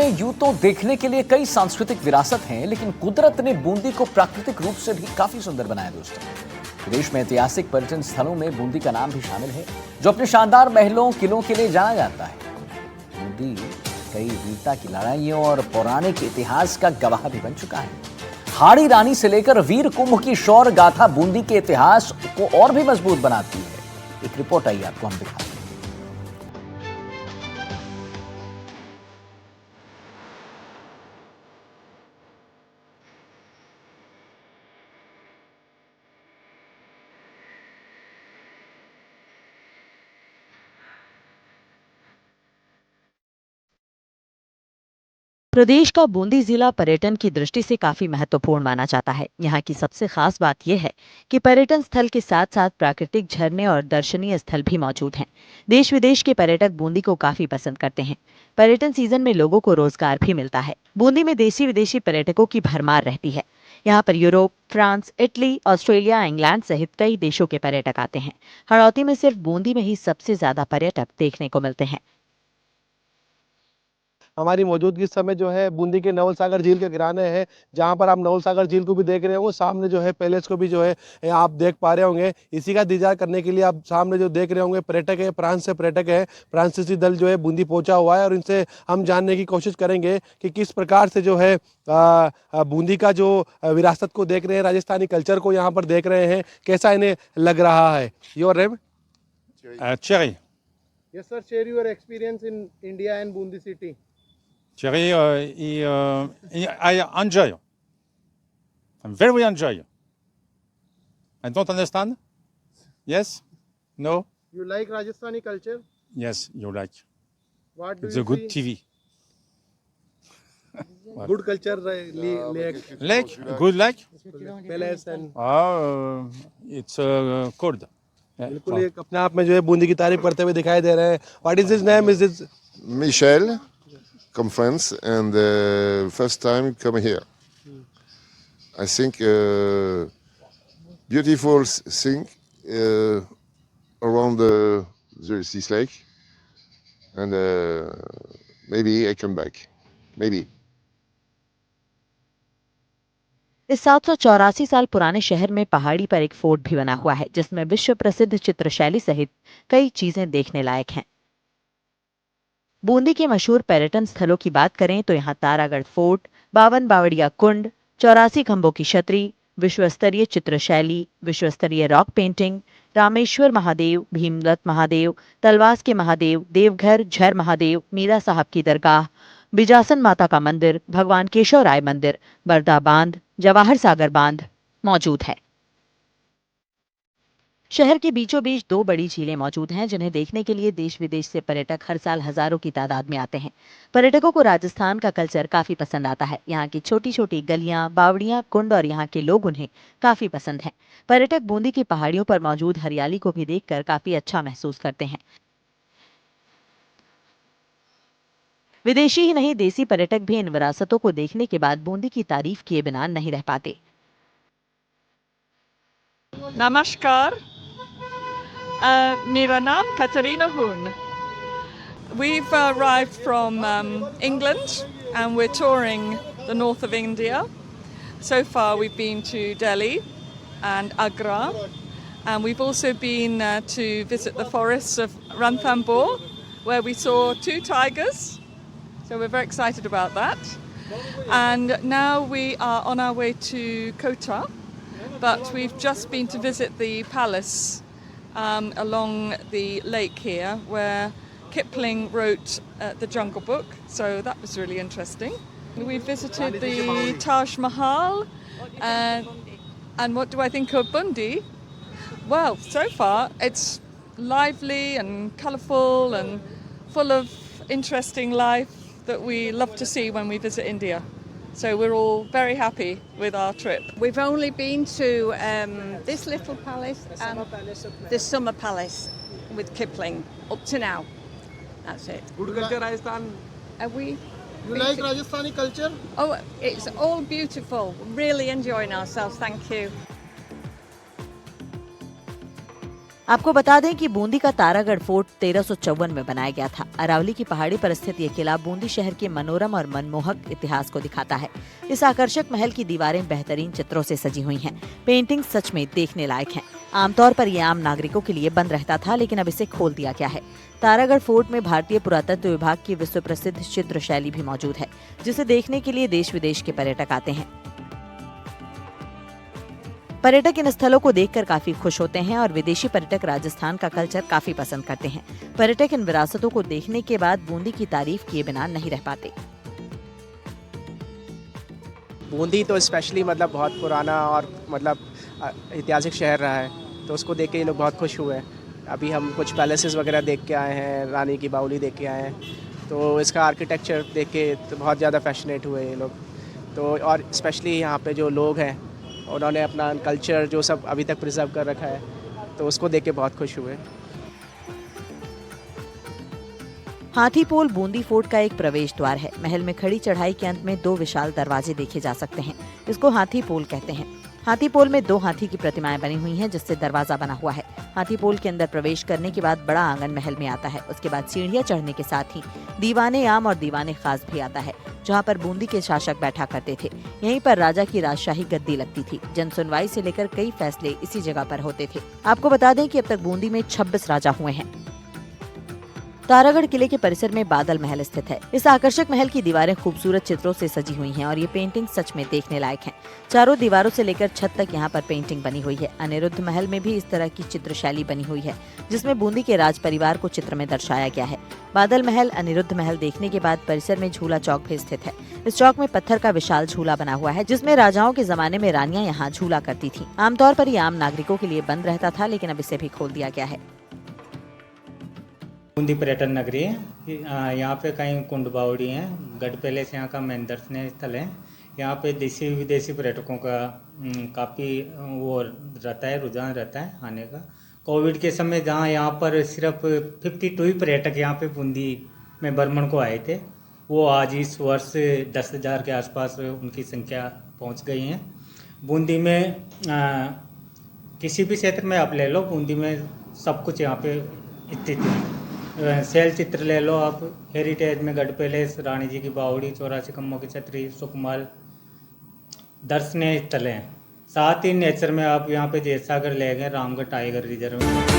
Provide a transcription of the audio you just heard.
में यूं तो देखने के लिए कई सांस्कृतिक विरासत हैं, लेकिन कुदरत ने बूंदी को प्राकृतिक रूप से भी काफी सुंदर बनाया दोस्तों। प्रदेश में ऐतिहासिक पर्यटन स्थलों में बूंदी का नाम भी शामिल है, जो अपने शानदार महलों किलों के लिए जाना जाता है। बूंदी कई वीरता की लड़ाइयों और पौराणिक इतिहास का गवाह भी बन चुका है। हाड़ी रानी से लेकर वीर कुंभ की शौर्य गाथा बूंदी के इतिहास को और भी मजबूत बनाती है। एक रिपोर्ट आई आपको हम दिखाते हैं। प्रदेश का बूंदी जिला पर्यटन की दृष्टि से काफी महत्वपूर्ण माना जाता है। यहाँ की सबसे खास बात यह है कि पर्यटन स्थल के साथ साथ प्राकृतिक झरने और दर्शनीय स्थल भी मौजूद हैं। देश विदेश के पर्यटक बूंदी को काफी पसंद करते हैं। पर्यटन सीजन में लोगों को रोजगार भी मिलता है। बूंदी में देशी विदेशी पर्यटकों की भरमार रहती है। यहाँ पर Europe, France, Italy, Australia, England सहित कई देशों के पर्यटक आते हैं। हाड़ौती में सिर्फ बूंदी में ही सबसे ज्यादा पर्यटक देखने को मिलते हैं। हमारी मौजूदगी इस समय जो है बूंदी के नवल सागर झील के किनारे है, जहां पर आप नवल सागर झील को भी देख रहे होंगे, सामने जो है पैलेस को भी जो है आप देख पा रहे होंगे। इसी का इंतजार करने के लिए आप सामने जो देख रहे होंगे पर्यटक है, फ्रांस से पर्यटक है। फ्रांसीसी दल जो है बूंदी पहुंचा हुआ है और इनसे हम जानने की कोशिश करेंगे कि किस प्रकार से जो है बूंदी का जो विरासत को देख रहे हैं, राजस्थानी कल्चर को यहाँ पर देख रहे हैं, कैसा इन्हें लग रहा है। Your name? Thierry. Yes, sir. Share your experience in India and Bundi city. Thierry, I enjoy. I'm very enjoy. I don't understand. Yes? No? You like Rajasthani culture? Yes, you like. What do It's you a good see? TV. Good culture, Lake? Good lake? palace and It's cold. Yeah. बिल्कुल एक अपने आप में जो है बूंदी की तारीफ करते हुए दिखाई दे रहे हैं। What is his name? Is is Michel, come France, and first time come here. I think beautiful thing around this lake, and maybe I come back. Maybe. इस 784 साल पुराने शहर में पहाड़ी पर एक फोर्ट भी बना हुआ है, जिसमें विश्व प्रसिद्ध चित्रशैली सहित कई चीजें देखने लायक हैं। बूंदी के मशहूर पर्यटन स्थलों की बात करें तो यहाँ तारागढ़ फोर्ट, 52 बावड़िया कुंड, 84 खंभों की छतरी, विश्व स्तरीय चित्रशैली, विश्व स्तरीय रॉक पेंटिंग, रामेश्वर महादेव, भीमलत महादेव, तलवास के महादेव, देवघर, झर महादेव, मीरा साहब की दरगाह, बिजासन माता का मंदिर, भगवान केशव राय मंदिर, बरदा बांध, जवाहर सागर बांध मौजूद है। शहर के बीचों बीच 2 बड़ी झीलें मौजूद हैं, जिन्हें देखने के लिए देश विदेश से पर्यटक हर साल हजारों की तादाद में आते हैं। पर्यटकों को राजस्थान का कल्चर काफी पसंद आता है। यहाँ की छोटी छोटी गलियां, बावड़ियां, कुंड और यहाँ के लोग उन्हें काफी पसंद हैं। पर्यटक बूंदी की पहाड़ियों पर मौजूद हरियाली को भी देखकर काफी अच्छा महसूस करते हैं। विदेशी ही नहीं, देसी पर्यटक भी इन विरासतों को देखने के बाद बूंदी की तारीफ किए बिना नहीं रह पाते। नमस्कार, मेरा नाम Katarina Hoon. We've arrived from England and we're touring the north of India. So far we've been to Delhi and Agra, and we've also been to visit the forests of Ranthambore, where we saw 2 tigers. So we're very excited about that. And now we are on our way to Kota, but we've just been to visit the palace along the lake here, where Kipling wrote the Jungle Book, so that was really interesting. We visited the Taj Mahal, and what do I think of Bundi? Well, so far it's lively and colourful and full of interesting life that we love to see when we visit India. So we're all very happy with our trip. We've only been to this little palace and the Summer Palace with Kipling up to now. That's it. Good culture Rajasthan. Are we? You like Rajasthani culture? Oh, it's all beautiful. Really enjoying ourselves. Thank you. आपको बता दें कि बूंदी का Taragarh fort 1354 में बनाया गया था। अरावली की पहाड़ी पर स्थित ये किला बूंदी शहर के मनोरम और मनमोहक इतिहास को दिखाता है। इस आकर्षक महल की दीवारें बेहतरीन चित्रों से सजी हुई हैं। पेंटिंग सच में देखने लायक हैं। आमतौर पर ये आम नागरिकों के लिए बंद रहता था, लेकिन अब इसे खोल दिया गया है। तारागढ़ फोर्ट में भारतीय पुरातत्व विभाग की विश्व प्रसिद्ध चित्र शैली भी मौजूद है, जिसे देखने के लिए देश विदेश के पर्यटक आते हैं। पर्यटक इन स्थलों को देखकर काफी खुश होते हैं और विदेशी पर्यटक राजस्थान का कल्चर काफी पसंद करते हैं। पर्यटक इन विरासतों को देखने के बाद बूंदी की तारीफ किए बिना नहीं रह पाते। बूंदी तो स्पेशली मतलब बहुत पुराना और मतलब ऐतिहासिक शहर रहा है, तो उसको देख के ये लोग बहुत खुश हुए। अभी हम कुछ पैलेसेस वगैरह देख के आए हैं, रानी की बावली देख के आए हैं, तो इसका आर्किटेक्चर देख के तो बहुत ज़्यादा फैसिनेट हुए ये लोग। तो और स्पेशली यहाँ पे जो लोग हैं उन्होंने अपना कल्चर जो सब अभी तक प्रिजर्व कर रखा है, तो उसको देख के बहुत खुश हुए। हाथी पोल बूंदी फोर्ट का एक प्रवेश द्वार है। महल में खड़ी चढ़ाई के अंत में 2 विशाल दरवाजे देखे जा सकते हैं। इसको हाथी पोल कहते हैं। हाथी पोल में 2 हाथी की प्रतिमाएं बनी हुई हैं, जिससे दरवाजा बना हुआ है। हाथी पोल के अंदर प्रवेश करने के बाद बड़ा आंगन महल में आता है। उसके बाद सीढ़ियां चढ़ने के साथ ही दीवाने आम और दीवाने खास भी आता है, जहां पर बूंदी के शासक बैठा करते थे। यहीं पर राजा की राजशाही गद्दी लगती थी। जन सुनवाई से लेकर कई फैसले इसी जगह पर होते थे। आपको बता दें कि अब तक बूंदी में 26 राजा हुए हैं। तारागढ़ किले के परिसर में बादल महल स्थित है। इस आकर्षक महल की दीवारें खूबसूरत चित्रों से सजी हुई हैं और ये पेंटिंग सच में देखने लायक हैं। चारों दीवारों से लेकर छत तक यहाँ पर पेंटिंग बनी हुई है। अनिरुद्ध महल में भी इस तरह की चित्रशैली बनी हुई है, जिसमें बूंदी के राज परिवार को चित्र में दर्शाया गया है। बादल महल, अनिरुद्ध महल देखने के बाद परिसर में झूला चौक भी स्थित है। इस चौक में पत्थर का विशाल झूला बना हुआ है, जिसमें राजाओं के जमाने में रानियां यहाँ झूला करती थी। आमतौर पर ये आम नागरिकों के लिए बंद रहता था, लेकिन अब इसे भी खोल दिया गया है। बूंदी पर्यटन नगरी है। यहाँ पे कई कुंड बावड़ी हैं। गढ़ पैलेस यहाँ का मेन दर्शनीय स्थल है। यहाँ पे देशी विदेशी पर्यटकों का काफ़ी वो रहता है, रुझान रहता है आने का। कोविड के समय जहाँ यहाँ पर सिर्फ 52 ही पर्यटक यहाँ पे बूंदी में भ्रमण को आए थे, वो आज इस वर्ष 10,000 के आसपास उनकी संख्या पहुँच गई है। बूंदी में किसी भी क्षेत्र में आप ले लो, बूंदी में सब कुछ यहाँ पे स्थित है। शैल चित्र ले लो आप, हेरिटेज में गढ़ पैलेस, रानी जी की बावड़ी, 84 खम्भों की छतरी, सुकमल दर्शनीय स्थल हैं। साथ ही नेचर में आप यहाँ पे जैसागर ले गए, रामगढ़ टाइगर रिजर्व में।